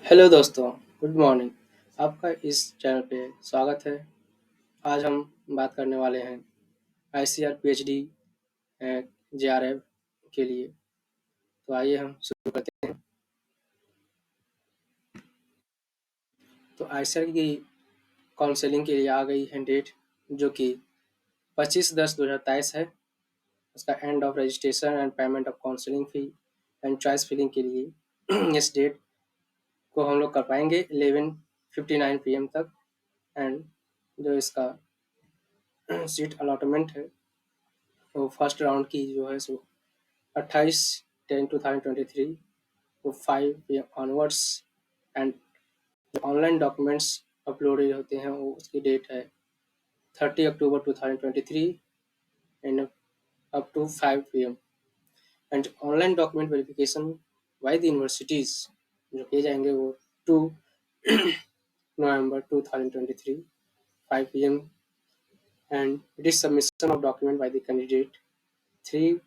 Hello दोस्तों, good morning. आपका इस चैनल पे स्वागत है। आज हम बात करने वाले हैं आईसीआर पीएचडी जेआरएफ के लिए। तो आइए हम शुरू करते हैं। तो आईसीआर की काउंसलिंग के लिए आ गई है डेट, जो कि 25/10/2023 है। उसका end of registration and payment of counselling fee and choice filling के लिए इस डेट को हम लोग कर पाएंगे 11:59 PM तक। एंड जो इसका सीट अलॉटमेंट है वो फर्स्ट राउंड की जो है सो 28/10/2023 वो 5 PM ऑनवर्ड्स। एंड जो ऑनलाइन डॉक्यूमेंट्स अपलोडेड होते हैं वो उसकी डेट है 30 अक्टूबर 2023 and up to 5 PM। And online document verification by the universities जो किए जाएंगे वो 2 नवंबर 2023 5 PM। And it is submission of document by the candidate 3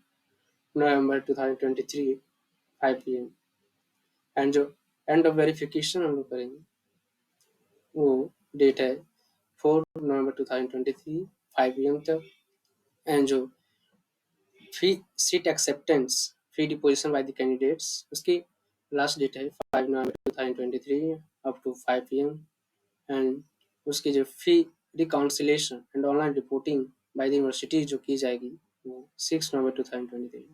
नवंबर 2023 5 PM। एंड जो एंड ऑफ वेरिफिकेशन हम लोग करेंगे वो डेट है 4 नवंबर 2023 5 PM तक। एंड जो fee seat acceptance fee deposition by the candidates उसकी लास्ट डेट है 5 November 2023 up to 5 PM। And उसकी जो fee reconciliation and online reporting by the university जो की जाएगी वो 6 नवंबर 2023।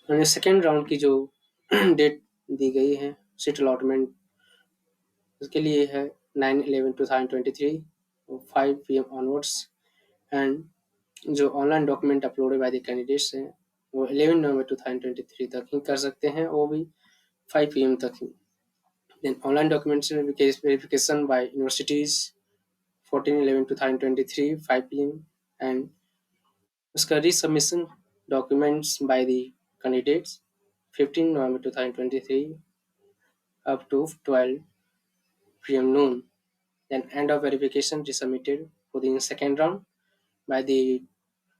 एंड सेकेंड राउंड की जो डेट दी गई है सीट अलॉटमेंट उसके लिए है 9/11/2023 5 PM ऑनवर्ड्स। एंड जो online document uploaded by the candidates हैं वो 11 नवंबर 2023 तक ही कर सकते हैं, वो भी 5 PM तक ही। Then online documents verification by universities 14/11/2023 5 PM। And उसका resubmission documents by the candidates 15 November 2023 up to 12 PM noon. Then end of verification is submitted for the second round by the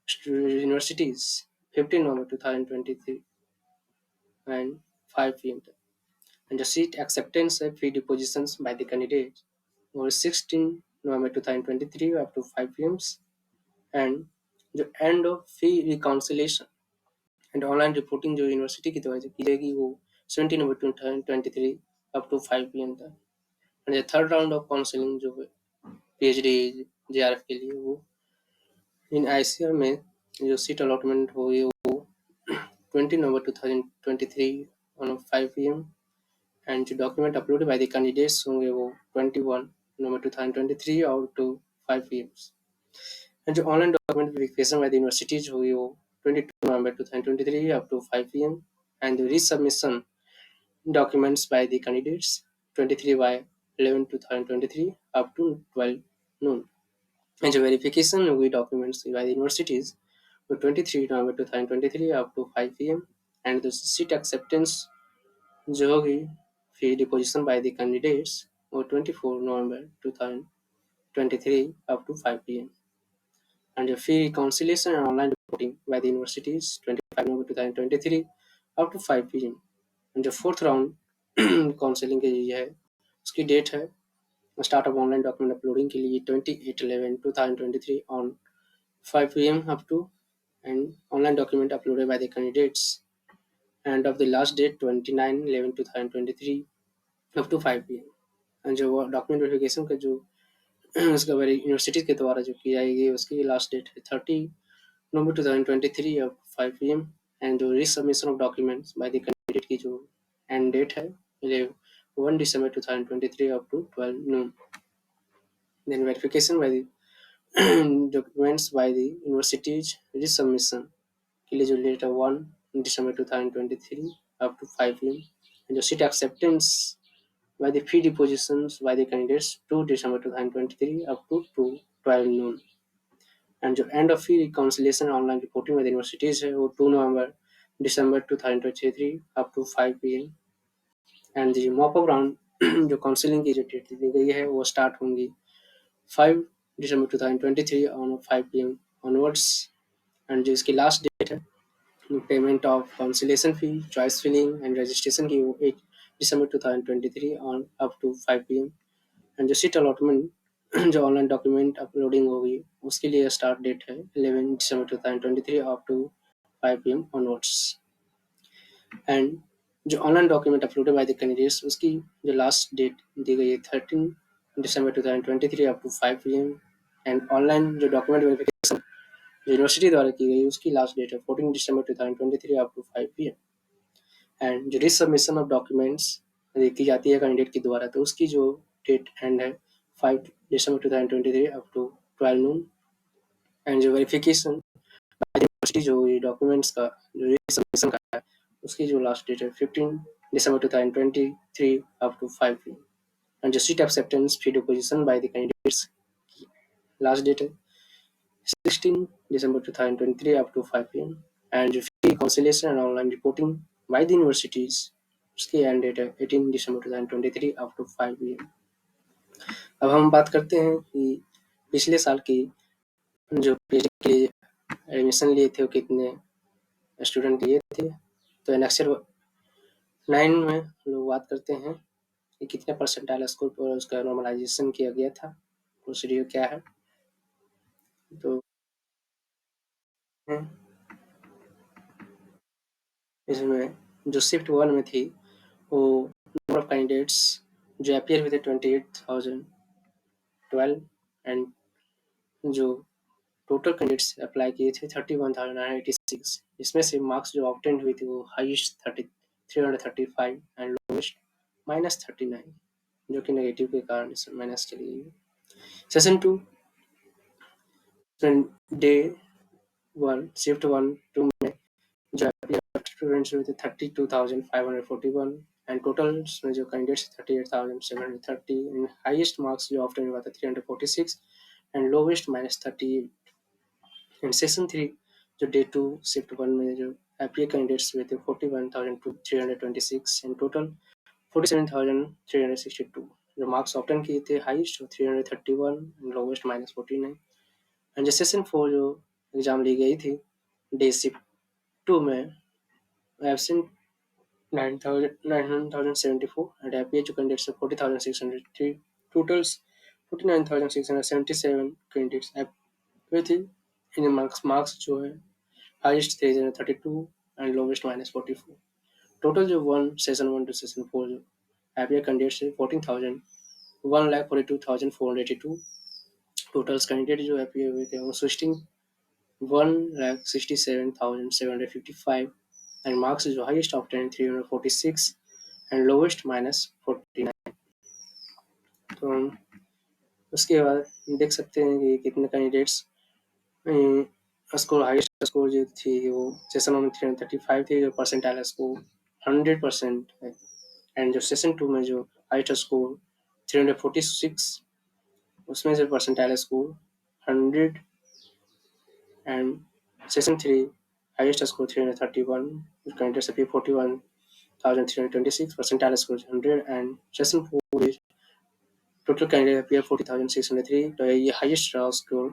universities 15 November 2023 and 5 PM. And the seat acceptance and fee depositions by the candidate were 16 November 2023 up to 5 PM. And the end of fee reconciliation and online reporting जो university की द्वारा की जाएगी वो 17 November 2023 up to 5 PM तक। And third round of counselling जो है PhD JRF के लिए वो इन आईसीआर में जो सीट अलॉटमेंट होगी वो 20 नवंबर 2023 ऑन 5 PM। एंड जो document uploaded by the candidates होंगे वो 21 नवंबर 2023 और टू 5 PM। एंड जो online document verification by the universities होगी वो 22 November 2023 up to 5 PM। And the resubmission documents by the candidates 23/11/2023 up to 12 noon. And the verification of the documents by the universities were 23 November 2023 up to 5 PM। And the seat acceptance जो होगी fee deposition by the candidates were 24 November 2023 up to 5 PM। And the fee reconciliation and online reporting by the universities 25 November 2023 up to 5 PM। जो fourth round counselling के लिए है उसकी date है start of online document uploading के लिए 28/11/2023 on 5 PM up to and online document uploaded by the candidates end of the last date 29/11/2023 up to 5 PM। And जो document verification का जो उसका यूनिवर्सिटी के द्वारा जो की जाएगी उसकी लास्ट डेट है 30 नवंबर 2023 अप 5 PM। एंड जो resubmission of documents by the candidate की जो एंड डेट है 1 December 2023 up to 12 noon. Then verification by the documents by the universities resubmission के लिए जो डेट है 1 December 2023 up to 5 PM। and the seat acceptance by the fee depositions by the candidates 2 December 2023 up to 12 noon। and जो end of fee reconciliation online reporting by the universities है वो 2 November December 2023 up to 5 PM। And जो mop up round जो counselling की जो date दी गई है वो स्टार्ट होंगी 5 December 2023 on 5 PM onwards. And जो इसकी लास्ट डेट है payment of counselling fee choice filling and registration की वो December 2023 on up to 5 PM। And जो सीट अलॉटमेंट जो ऑनलाइन डॉक्यूमेंट अपलोडिंग होगी उसके लिए स्टार्ट डेट है 11 December 2023 up to 5 PM onwards. And जो online document uploaded by the candidates उसकी जो लास्ट डेट दी गई है 13 दिसंबर 2023 up to 5 PM। And online जो डॉक्यूमेंट वेरिफिकेशन जो यूनिवर्सिटी द्वारा की गई उसकी लास्ट डेट है 14 दिसंबर 2023 अप टू 5 PM। एंड जो रिसबमिशन ऑफ डॉक्यूमेंट्स की जाती है कैंडिडेट के द्वारा तो उसकी जो डेट एंड है 5 दिसंबर 2023 अप टू 12 नून। एंड जो वेरिफिकेशन यूनिवर्सिटी जो डॉक्यूमेंट्स का जो रिसबमिशन का है उसकी जो लास्ट डेट है 15 December 2023 up to 5 PM। And जो seat acceptance fee deposition by the candidates last date है 16 December 2023 up to 5 PM। And जो fee counselling and online reporting by the universities उसकी एंड डेट है 18 December 2023 up to 5 PM। अब हम बात करते हैं कि पिछले साल की जो PhD के लिए एडमिशन लिए थे वो कितने स्टूडेंट लिए थे। तो एनेक्सर 9 में लोग बात करते हैं कि कितने परसेंटाइल स्कोर पर उसका नॉर्मलाइजेशन किया गया था, प्रोसीड्यूर क्या है। तो इसमें जो शिफ्ट 1 में थी वो नंबर ऑफ कैंडिडेट्स जो अपीयर हुए थे 28,012 एंड जो टोटल कैंडिडेट्स अप्लाई किए थे 31,986। इसमें से मार्क्स जो ऑब्टेन हुई थी वो हाईएस्ट 335 एंड लोवेस्ट -39 जो कि नेगेटिव के कारण माइनस चली गई। सेशन 2 डे 1 शिफ्ट 1 2 में जो स्टूडेंट्स हुए थे 32,541 एंड टोटल में जो कैंडिडेट्स 38,730 एंड हाईएस्ट मार्क्स जो ऑब्टेन हुआ था 346 एंड लोवेस्ट -38। एंड सेशन 3 जो डे 2 शिफ्ट 1 में जो एपीए कैंडिडेट्स हुए थे 41,326 एंड टोटल 47,362 जो मार्क्स ऑब्टेन किए थे हाईएस्ट 331 एंड लोवेस्ट -49। एंड जो सेशन 4 जो एग्जाम ली गई थी डे शिफ्ट 2 में एब्सेंट 9,974 and APA जो candidates है 40,603 totals 49,677 candidates हुए थे। इन मार्क्स जो है हाईएस्ट 332 एंड लोवेस्ट -44। टोटल जो सेशन 1 टू सेशन 4 जो APA कैंडिडेट्स है 1,42,482 टोटल्स कैंडिडेट जो APA हुए थे 1,67,755 and marks is the highest obtained 346 and lowest -49। तो हम उसके बाद देख सकते हैं कि कितने कैंडिडेट्स स्कोर हाईएस्ट स्कोर जो थी वो सेशन 1 में 335 थी जो परसेंटाइल स्कोर 100% है। एंड जो सेशन 2 में जो हाईएस्ट स्कोर 346 उसमें से percentile score 100 and session 3 highest score 331 candidates appear 41,326 percentile score 100 and session 4 is total candidate appear 40,603 तो ये highest score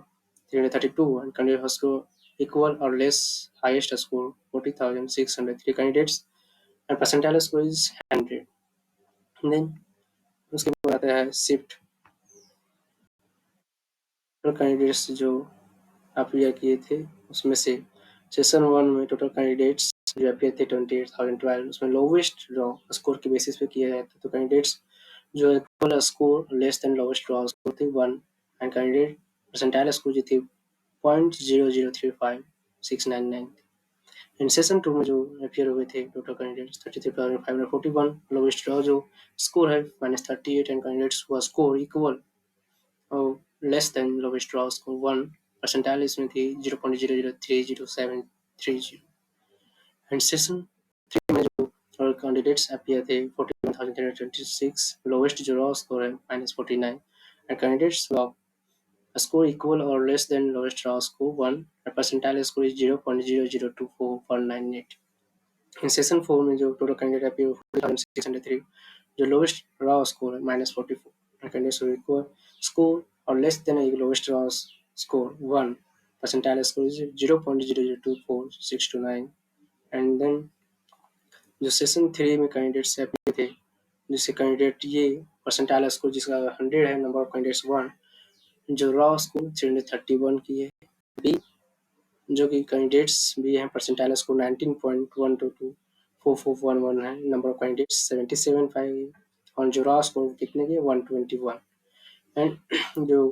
332 and candidate score equal or less highest score 40,603 candidates and percentile score is 100। then उसके बाद आता है shift candidates जो apply किए थे उसमें से सेशन 1 में टोटल कैंडिडेट्स जो अपियर थे 28,012 उसमें लोवेस्ट ड्रॉ स्कोर के बेसिस पे किया जाता है। तो कैंडिडेट्स जो equal score less than lowest draw score थे 1 एंड कैंडिडेट परसेंटाइल स्कोर जो थी 0.0035699। इन सेशन 2 में जो अपियर हुए थे टोटल कैंडिडेट्स 33,541 लोवेस्ट ड्रॉ जो स्कोर है -38 एंड कैंडिडेट्स हुआ स्कोर इक्वल और less then lowest draw score 1 percentile इसमें थी 0.0030730 एंड सेशन 3 में जो और कैंडिडेट्स अपियर थे 41,326 लोवेस्ट जो रॉ स्कोर है -49 एंड कैंडिडेट्स स्कोर इक्वल और less then lowest raw score 1 and percentile score is 0.0024198। In session 4 में जो टोटल कैंडिडेट अपियर 40,603 जो लोवेस्ट रॉ स्कोर है -44 and candidates equal score or less than a lowest raw score 1 percentile score is 0.0024629 and then जो session 3 में candidates appear थे जिससे candidate ये percentile score जिसका 100 है, नंबर ऑफ कैंडिडेट्स 1, जो रॉ स्कोर 331 की है। बी जो कि कैंडिडेट्स भी हैं, परसेंटाइल स्कोर 19.122 4411 है, नंबर ऑफ कैंडिडेट्स 77.5 है, और जो रॉ स्कोर कितने के 121। एंड जो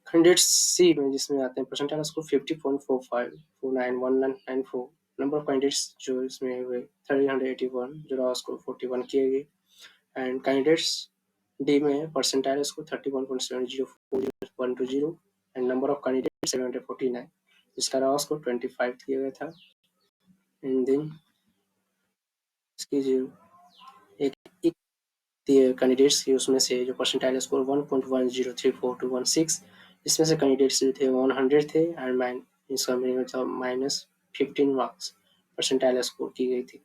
कैंडिडेट्स सी में जिसमें आते हैं percentile score 50.45 491194, number of candidates जो इसमें हुए 381, जो रॉ स्कोर 41 किए गए। एंड कैंडिडेट्स डी में percentile score 31.704120 and number of candidates 749, जिसका रॉ स्कोर 25 किया गया था। एंड देन इसकी जो एक कैंडिडेट्स की उसमें से जो परसेंटाइल स्कोर 1.103416, इसमें से कैंडिडेट्स जो थे 100 थे एंड इसका था -15 मार्क्स परसेंटाइल स्कोर की गई थी।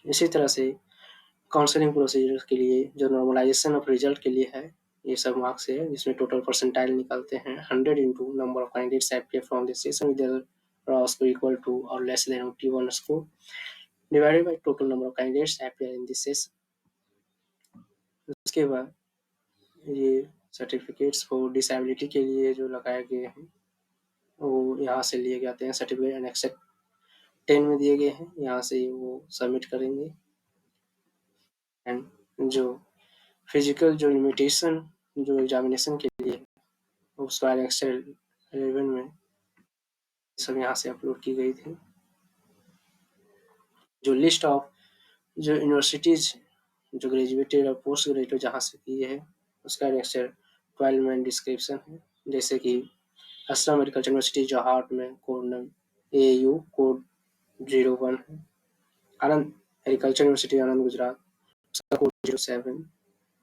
इसी तरह से काउंसलिंग प्रोसीजर के लिए जो नॉर्मलाइजेशन ऑफ रिजल्ट के लिए है, ये सब मार्क्स है, जिसमें टोटल परसेंटाइल निकालते हैं 100 into number of candidates appear from the session with raw score equal to और less than 81 score divided by total number of candidates appear in this session. उसके बाद ये सर्टिफिकेट्स फॉर डिसेबिलिटी के लिए जो लगाए गए हैं वो यहाँ से लिए जाते हैं। सर्टिफिकेट एनेक्स 10 में दिए गए हैं, यहाँ से वो सबमिट करेंगे। एंड जो फिजिकल जो लिमिटेशन जो एग्जामिनेशन के लिए उसका एनेक्स 11 में सब यहाँ से अपलोड की गई थी। जो लिस्ट ऑफ जो यूनिवर्सिटीज जो ग्रेजुएटेड और पोस्ट ग्रेजुएट जहाँ से किए हैं उसका एनेक्स 12 में डिस्क्रिप्शन है, जैसे कि असम एग्रीकल्चर यूनिवर्सिटी जोहाट में कोड नंबर AU कोड 01 है। आनंद एग्रीकल्चर यूनिवर्सिटी आनंद गुजरात उसका code 07।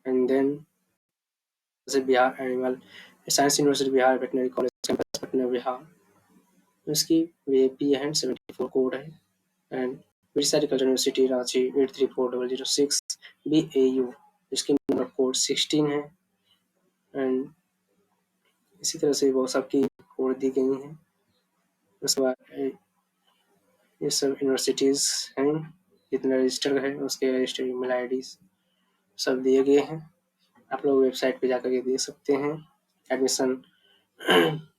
And then Bihar animal science university Bihar veterinary college campus Patna Bihar, उसकी VAP है 74 कोड है। And Orissa agriculture university Ranchi 834006 BAU, इसकी नंबर कोड 16 है। एंड इसी तरह से वो सबकी कोड दी गई हैं। उसके बाद ये सब यूनिवर्सिटीज़ हैं, जितने रजिस्टर है उसके रजिस्टर ईमेल IDs सब दिए गए हैं। आप लोग वेबसाइट पे जाकर के देख सकते हैं। एडमिशन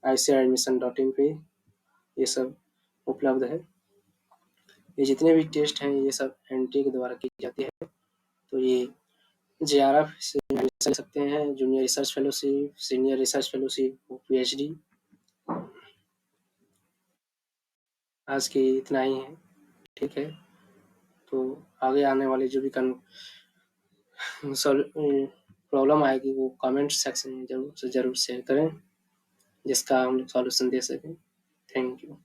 ICAR पे ये सब उपलब्ध है। ये जितने भी टेस्ट हैं ये सब NT के द्वारा की जाती है। तो ये JRF से ले सकते हैं, junior research fellowship, senior research fellowship, PhD। आज की इतना ही है, ठीक है। तो आगे आने वाले जो भी प्रॉब्लम आएगी वो कमेंट सेक्शन में जरूर से जरूर शेयर करें, जिसका हम लोग सॉल्यूशन दे सकें। Thank you.